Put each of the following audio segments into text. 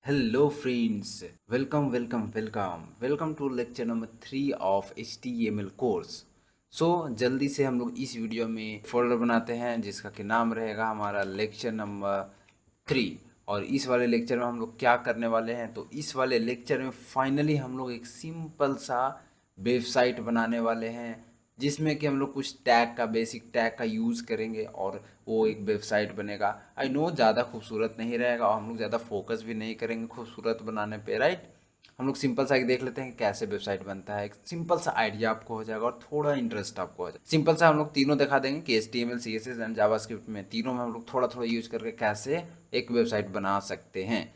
Hello friends, welcome to lecture number 3 of HTML course। जल्दी से हम लोग इस वीडियो में फोल्डर बनाते हैं जिसका कि नाम रहेगा हमारा लेक्चर नंबर 3। और इस वाले लेक्चर में हम लोग क्या करने वाले हैं, तो इस वाले लेक्चर में फाइनली हम लोग एक सिंपल सा वेबसाइट बनाने वाले हैं जिसमें कि हम लोग कुछ टैग का बेसिक टैग का यूज़ करेंगे और वो एक वेबसाइट बनेगा। आई नो ज़्यादा खूबसूरत नहीं रहेगा और हम लोग ज़्यादा फोकस भी नहीं करेंगे खूबसूरत बनाने पे, राइट। हम लोग सिंपल सा एक देख लेते हैं कि कैसे वेबसाइट बनता है। एक सिंपल सा आइडिया आपको हो जाएगा और थोड़ा इंटरेस्ट आपको हो जाएगा। सिंपल सा हम लोग तीनों दिखा देंगे कि HTML CSS एंड जावास्क्रिप्ट में तीनों में हम लोग थोड़ा थोड़ा यूज करके कैसे एक वेबसाइट बना सकते हैं।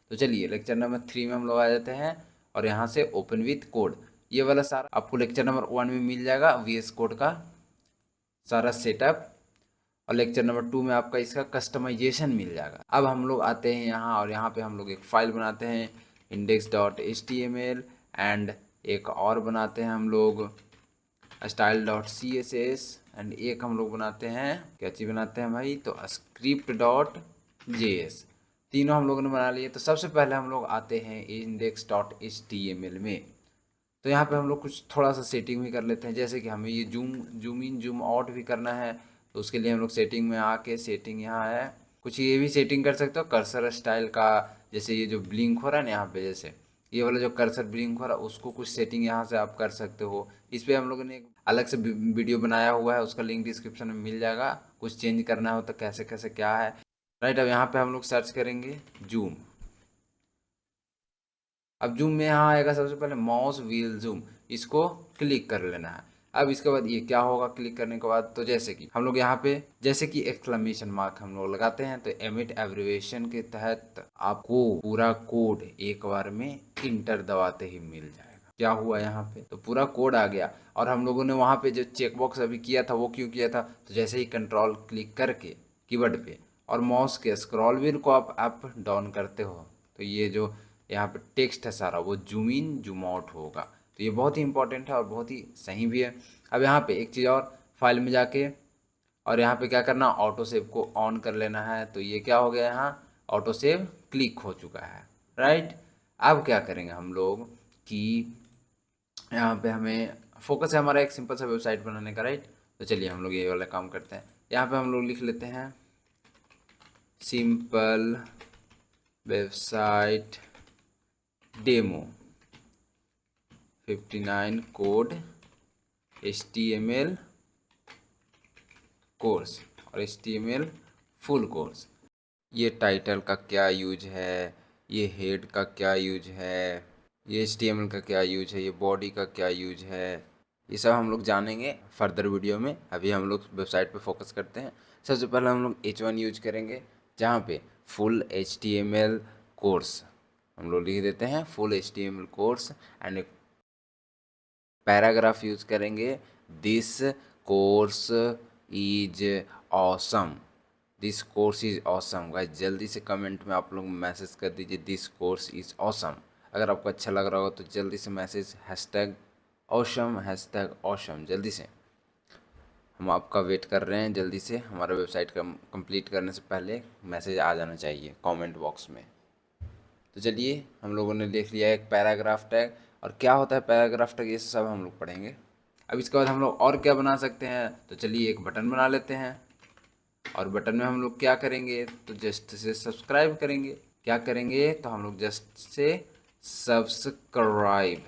तो चलिए लेक्चर नंबर 3 में हम लोग आ जाते हैं और यहाँ से ओपन विथ कोड, ये वाला सारा आपको लेक्चर नंबर 1 में मिल जाएगा। VS कोड का सारा सेटअप और लेक्चर नंबर 2 में आपका इसका कस्टमाइजेशन मिल जाएगा। अब हम लोग आते हैं यहाँ और यहाँ पे हम लोग एक फाइल बनाते हैं index.html एंड एक और बनाते हैं हम लोग style.css एंड एक हम लोग बनाते हैं क्या चीज़ बनाते हैं भाई, तो script.js। तीनों हम लोगों ने बना लिए। तो सबसे पहले हम लोग आते हैं index.html में। तो यहाँ पे हम लोग कुछ थोड़ा सा सेटिंग भी कर लेते हैं, जैसे कि हमें ये जूम इन जूम आउट भी करना है। तो उसके लिए हम लोग सेटिंग में आके, सेटिंग यहाँ है, कुछ ये भी सेटिंग कर सकते हो कर्सर स्टाइल का। जैसे ये जो ब्लिंक हो रहा है ना यहाँ पे, जैसे ये वाला जो कर्सर ब्लिंक हो रहा है उसको कुछ सेटिंग यहाँ से आप कर सकते हो। इस पर हम लोगों ने एक अलग से वीडियो बनाया हुआ है, उसका लिंक डिस्क्रिप्शन में मिल जाएगा। कुछ चेंज करना हो तो कैसे कैसे क्या है, राइट। अब यहाँ पे हम लोग सर्च करेंगे जूम। अब जूम में यहाँ आएगा सबसे पहले माउस व्हील जूम, इसको क्लिक कर लेना है। अब इसके बाद ये क्या होगा क्लिक करने के बाद, तो जैसे कि हम लोग यहाँ पे जैसे कि एक्सक्लेमेशन मार्क हम लोग लगाते हैं तो एमिट एब्रिविएशन के तहत आपको पूरा कोड एक बार में इंटर दबाते ही मिल जाएगा। क्या हुआ यहाँ पे, तो पूरा कोड आ गया। और हम लोगों ने वहाँ पे जो चेकबॉक्स अभी किया था वो क्यों किया था, तो जैसे ही कंट्रोल क्लिक करके कीबोर्ड पे और माउस के स्क्रॉल व्हील को आप अप डाउन करते हो तो ये जो यहाँ पे टेक्स्ट है सारा वो जूम इन जूम आउट होगा। तो ये बहुत ही इंपॉर्टेंट है और बहुत ही सही भी है। अब यहाँ पे एक चीज़ और, फाइल में जाके और यहाँ पे क्या करना, ऑटो सेव को ऑन कर लेना है। तो ये क्या हो गया, यहाँ ऑटो सेव क्लिक हो चुका है, राइट। अब क्या करेंगे हम लोग कि यहाँ पे हमें फोकस है हमारा एक सिंपल सा वेबसाइट बनाने का, राइट। तो चलिए हम लोग ये वाला काम करते हैं। यहाँ पे हम लोग लिख लेते हैं simple website demo 59 code HTML course और HTML फुल कोर्स। ये टाइटल का क्या यूज है, ये हेड का क्या यूज है, ये HTML का क्या यूज है, ये बॉडी का क्या यूज है, ये सब हम लोग जानेंगे फर्दर वीडियो में। अभी हम लोग वेबसाइट पे फोकस करते हैं। सबसे पहले हम लोग H1 यूज करेंगे जहाँ पे फुल HTML कोर्स हम लोग लिख देते हैं, full HTML course and paragraph use करेंगे, this course is awesome. This course is awesome guys, जल्दी से कमेंट में आप लोग मैसेज कर दीजिए दिस कोर्स इज ऑसम। अगर आपको अच्छा लग रहा हो तो जल्दी से मैसेज हैशटैग ऑसम जल्दी से। हम आपका वेट कर रहे हैं, जल्दी से हमारा वेबसाइट कंप्लीट करने से पहले मैसेज आ जाना चाहिए कमेंट बॉक्स में। तो चलिए हम लोगों ने देख लिया एक पैराग्राफ टैग और क्या होता है पैराग्राफ टैग, ये सब हम लोग पढ़ेंगे। अब इसके बाद हम लोग और क्या बना सकते हैं, तो चलिए एक बटन बना लेते हैं। और बटन में हम लोग क्या करेंगे, तो जस्ट से सब्सक्राइब करेंगे। क्या करेंगे, तो हम लोग जस्ट से सब्सक्राइब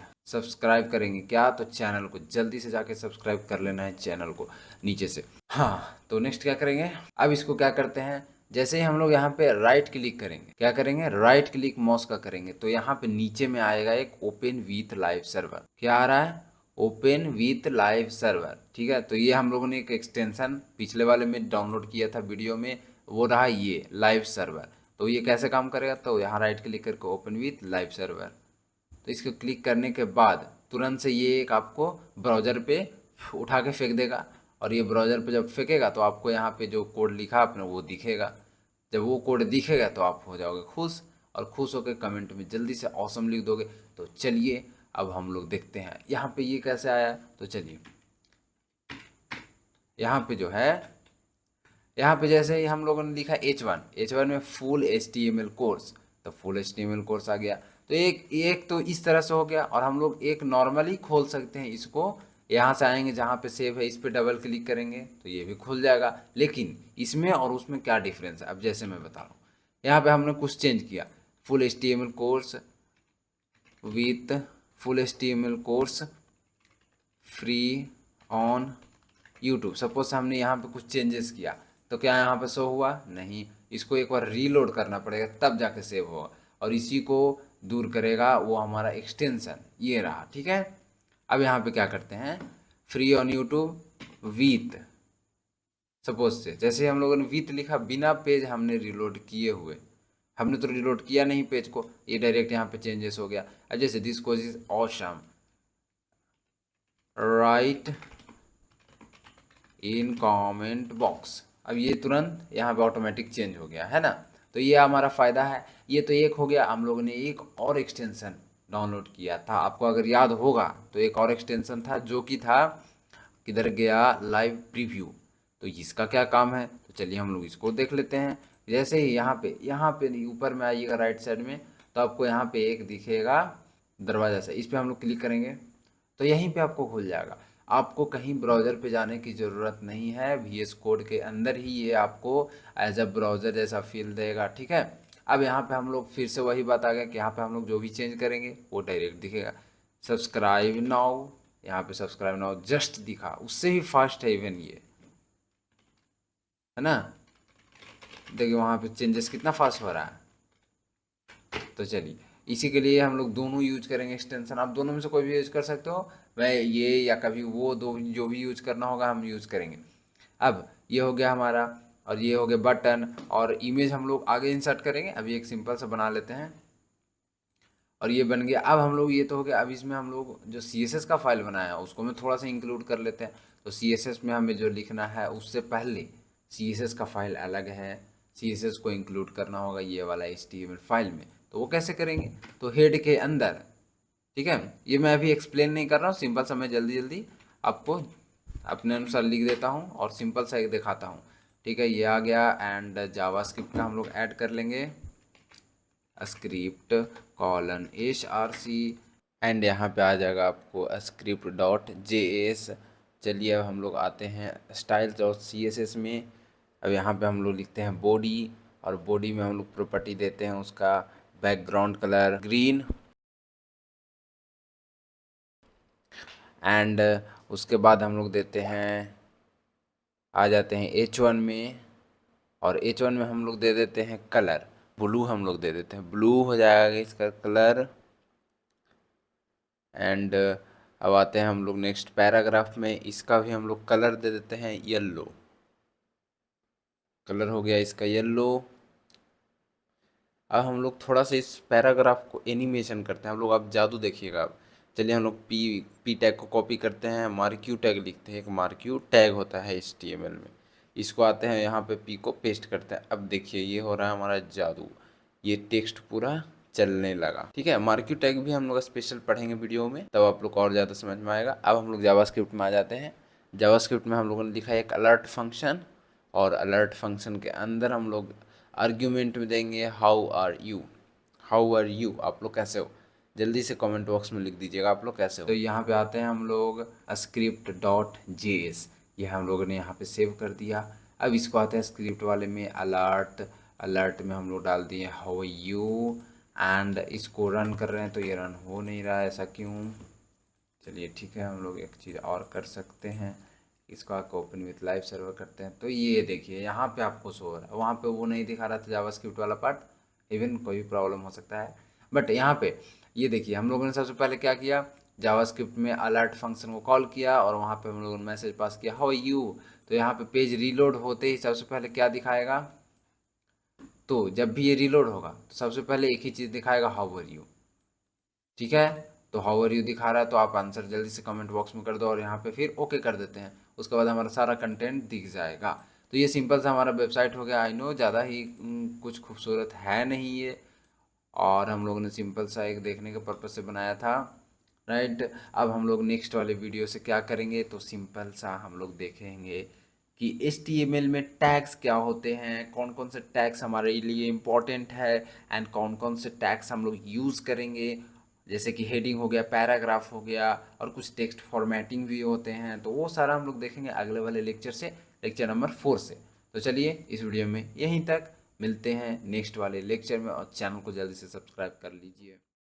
करेंगे। क्या, तो चैनल को जल्दी से जाके सब्सक्राइब कर लेना है चैनल को नीचे से। हाँ, तो नेक्स्ट क्या करेंगे, अब इसको क्या करते हैं, जैसे ही हम लोग यहाँ पे राइट क्लिक करेंगे, क्या करेंगे, राइट क्लिक माउस का करेंगे तो यहाँ पे नीचे में आएगा एक ओपन विथ लाइव सर्वर। क्या आ रहा है, ओपन विथ लाइव सर्वर, ठीक है। तो ये हम लोगों ने एक एक्सटेंशन पिछले वाले में डाउनलोड किया था वीडियो में, वो रहा ये लाइव सर्वर। तो ये कैसे काम करेगा, तो यहाँ राइट क्लिक करके ओपन विथ लाइव सर्वर, तो इसको क्लिक करने के बाद तुरंत से ये एक आपको ब्राउज़र पे उठा के फेंक देगा। और ये ब्राउज़र पे जब फेंकेगा तो आपको यहाँ पे जो कोड लिखा आपने वो दिखेगा। जब वो कोड दिखेगा तो आप हो जाओगे खुश, और खुश होकर कमेंट में जल्दी से ऑसम लिख दोगे। तो चलिए अब हम लोग देखते हैं यहाँ पे ये कैसे आया। तो चलिए यहाँ पे जो है, यहाँ पे जैसे ही हम लोगों ने लिखा H1 में फुल HTML कोर्स, तो फुल HTML कोर्स आ गया। तो एक एक तो इस तरह से हो गया, और हम लोग एक नॉर्मली खोल सकते हैं इसको। यहाँ से आएंगे जहाँ पे सेव है, इस पे डबल क्लिक करेंगे तो ये भी खुल जाएगा। लेकिन इसमें और उसमें क्या डिफरेंस है, अब जैसे मैं बता रहा हूँ, यहाँ पे हमने कुछ चेंज किया, full HTML course with full HTML course free on YouTube. Suppose हमने यहाँ पे कुछ चेंजेस किया, तो क्या यहाँ पे शो हुआ? नहीं। इसको एक बार रीलोड करना पड़ेगा तब जाके सेव होगा, और इसी को दूर करेगा वो हमारा एक्सटेंशन, ये रहा। ठीक है, अब यहाँ पे क्या करते हैं, free on YouTube with, suppose से जैसे हम लोगों ने विथ लिखा, बिना पेज हमने रिलोड किए हुए, हमने तो रिलोड किया नहीं पेज को, ये डायरेक्ट यहाँ पे चेंजेस हो गया। अब जैसे this course is awesome, right in comment box, अब ये तुरंत यहाँ पे ऑटोमेटिक चेंज हो गया है ना। तो ये हमारा फ़ायदा है। ये तो एक हो गया। हम लोगों ने एक और एक्सटेंशन डाउनलोड किया था, आपको अगर याद होगा तो एक और एक्सटेंशन था जो कि था, किधर गया, लाइव प्रीव्यू। तो इसका क्या काम है, तो चलिए हम लोग इसको देख लेते हैं। जैसे ही यहाँ पे ऊपर में आइएगा राइट साइड में, तो आपको यहाँ पे एक दिखेगा दरवाज़ा सा, इस पर हम लोग क्लिक करेंगे तो यहीं पे आपको खुल जाएगा। आपको कहीं ब्राउज़र पे जाने की ज़रूरत नहीं है, VS कोड के अंदर ही ये आपको एज अ ब्राउज़र जैसा फील देगा। ठीक है, अब यहाँ पे हम लोग फिर से वही बात आ गया कि यहाँ पे हम लोग जो भी चेंज करेंगे वो डायरेक्ट दिखेगा। सब्सक्राइब नाउ, यहाँ पे सब्सक्राइब नाउ जस्ट दिखा, उससे ही फास्ट है इवन ये, है ना। देखिए वहाँ पे चेंजेस कितना फास्ट हो रहा है। तो चलिए, इसी के लिए हम लोग दोनों यूज करेंगे एक्सटेंशन। आप दोनों में से कोई भी यूज कर सकते हो, मैं ये या कभी वो, दो जो भी यूज करना होगा हम यूज करेंगे। अब ये हो गया हमारा, और ये हो गया बटन, और इमेज हम लोग आगे इंसर्ट करेंगे। अभी एक सिंपल सा बना लेते हैं, और ये बन गया। अब हम लोग, ये तो हो गया, अब इसमें हम लोग जो CSS का फाइल बनाया है उसको मैं थोड़ा सा इंक्लूड कर लेते हैं। तो CSS में हमें जो लिखना है उससे पहले CSS का फाइल अलग है, CSS को इंक्लूड करना होगा ये वाला HTML फाइल में। तो वो कैसे करेंगे, तो हेड के अंदर, ठीक है, ये मैं अभी एक्सप्लेन नहीं कर रहा हूँ, सिंपल सा मैं जल्दी जल्दी आपको अपने अनुसार लिख देता हूँ और सिंपल सा एक दिखाता हूँ। ठीक है, ये आ गया। एंड जावास्क्रिप्ट का हम लोग ऐड कर लेंगे, स्क्रिप्ट कॉलन HRC, एंड यहाँ पे आ जाएगा आपको स्क्रिप्ट डॉट JS। चलिए अब हम लोग आते हैं स्टाइल डॉट CSS में। अब यहाँ पे हम लोग लिखते हैं बॉडी, और बॉडी में हम लोग प्रॉपर्टी देते हैं उसका बैकग्राउंड कलर ग्रीन, एंड उसके बाद हम लोग देते हैं, आ जाते हैं H1 में, और H1 में हम लोग दे देते हैं कलर ब्लू, हम लोग दे देते हैं ब्लू हो जाएगा इसका कलर। एंड अब आते हैं हम लोग नेक्स्ट पैराग्राफ में, इसका भी हम लोग कलर दे देते हैं येलो, कलर हो गया इसका येलो। अब हम लोग थोड़ा सा इस पैराग्राफ को एनिमेशन करते हैं, हम लोग अब जादू देखिएगा। अब चलिए हम लोग पी टैग को कॉपी करते हैं, मार्क्यू टैग लिखते हैं, एक मार्क्यू टैग होता है HTML में, इसको आते हैं यहाँ पे पी को पेस्ट करते हैं। अब देखिए ये हो रहा है हमारा जादू, ये टेक्स्ट पूरा चलने लगा। ठीक है, मार्क्यू टैग भी हम लोग स्पेशल पढ़ेंगे वीडियो में, तब आप लोग को और ज़्यादा समझ में आएगा। अब हम लोग जावास्क्रिप्ट में आ जाते हैं। जावास्क्रिप्ट में हम लोगों ने लिखा है एक अलर्ट फंक्शन, और अलर्ट फंक्शन के अंदर हम लोग आर्ग्यूमेंट में देंगे how are you, how are you, आप लोग कैसे हो, जल्दी से कमेंट बॉक्स में लिख दीजिएगा आप लोग कैसे हो। तो यहाँ पे आते हैं हम लोग स्क्रिप्ट डॉट JS, ये हम लोगों ने यहाँ पे सेव कर दिया। अब इसको आते हैं स्क्रिप्ट वाले में अलर्ट, अलर्ट में हम लोग डाल दिए हाउ यू, एंड इसको रन कर रहे हैं तो ये रन हो नहीं रहा है, ऐसा क्यों। चलिए ठीक है, हम लोग एक चीज़ और कर सकते हैं, इसको आके ओपन विथ लाइव सर्वर करते हैं। तो ये देखिए यहाँ पे आपको शो हो रहा है, वहाँ पे वो नहीं दिखा रहा था जावास्क्रिप्ट वाला पार्ट। इवन कोई भी प्रॉब्लम हो सकता है, बट यहाँ पे ये देखिए हम लोगों ने सबसे पहले क्या किया, जावास्क्रिप्ट में अलर्ट फंक्शन को कॉल किया, और वहाँ पे हम लोगों ने मैसेज पास किया हाउ यू। तो यहाँ पे पेज रीलोड होते ही सबसे पहले क्या दिखाएगा, तो जब भी ये रीलोड होगा तो सबसे पहले एक ही चीज़ दिखाएगा हाउ आर यू। ठीक है, तो हाउ आर यू दिखा रहा है, तो आप आंसर जल्दी से कमेंट बॉक्स में कर दो, और यहाँ पे फिर ओके कर देते हैं। उसके बाद हमारा सारा कंटेंट दिख जाएगा। तो ये सिंपल सा हमारा वेबसाइट हो गया। आई नो ज़्यादा ही कुछ खूबसूरत है नहीं ये, और हम लोगों ने सिंपल सा एक देखने के पर्पज़ से बनाया था, राइट। अब हम लोग नेक्स्ट वाले वीडियो से क्या करेंगे, तो सिंपल सा हम लोग देखेंगे कि HTML में टैग्स क्या होते हैं, कौन कौन से टैग्स हमारे लिए इम्पोर्टेंट है एंड कौन कौन से टैग्स हम लोग यूज़ करेंगे, जैसे कि हेडिंग हो गया, पैराग्राफ हो गया, और कुछ टेक्स्ट फॉर्मेटिंग भी होते हैं। तो वो सारा हम लोग देखेंगे अगले वाले लेक्चर से, लेक्चर नंबर 4 से। तो चलिए इस वीडियो में यहीं तक, मिलते हैं नेक्स्ट वाले लेक्चर में, और चैनल को जल्दी से सब्सक्राइब कर लीजिए।